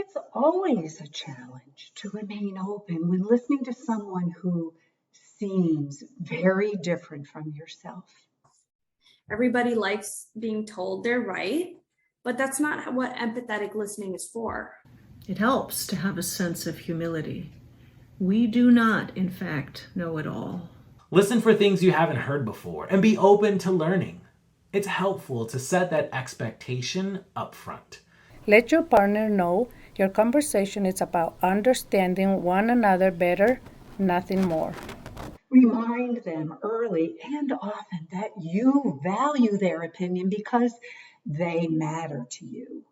It's always a challenge to remain open when listening to someone who seems very different from yourself. Everybody likes being told they're right, but that's not what empathetic listening is for. It helps to have a sense of humility. We do not, in fact, know it all. Listen for things you haven't heard before and be open to learning. It's helpful to set that expectation up front. Let your partner know your conversation is about understanding one another better, nothing more. Remind them early and often that you value their opinion because they matter to you.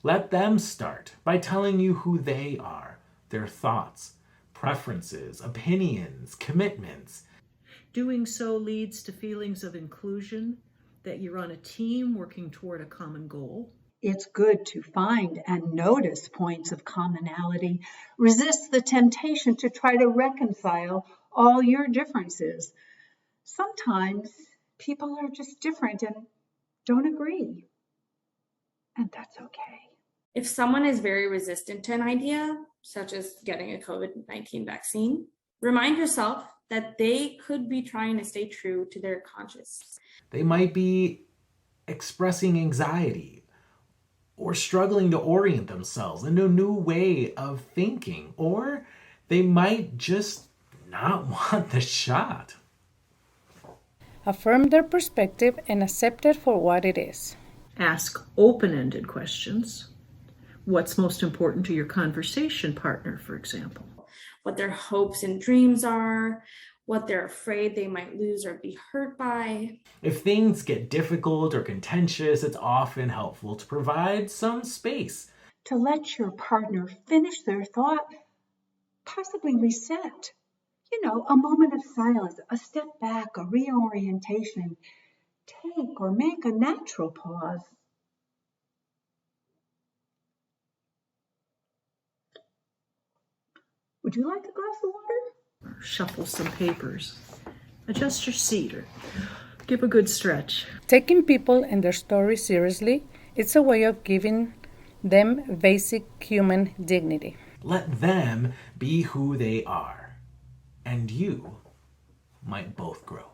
Let them start by telling you who they are, their thoughts, preferences, opinions, commitments. Doing so leads to feelings of inclusion, that you're on a team working toward a common goal. It's good to find and notice points of commonality. Resist the temptation to try to reconcile all your differences. Sometimes people are just different and don't agree, and that's okay. If someone is very resistant to an idea, such as getting a COVID-19 vaccine, remind yourself that they could be trying to stay true to their conscience. They might be expressing anxiety or struggling to orient themselves into a new way of thinking, or they might just not want the shot. Affirm their perspective and accept it for what it is. Ask open-ended questions. What's most important to your conversation partner, for example? What their hopes and dreams are, what they're afraid they might lose or be hurt by. If things get difficult or contentious, it's often helpful to provide some space. To let your partner finish their thought, possibly reset. A moment of silence, a step back, a reorientation. Take or make a natural pause. Would you like a glass of water? Or shuffle some papers. Adjust your seat or give a good stretch. Taking people and their stories seriously, it's a way of giving them basic human dignity. Let them be who they are, and you might both grow.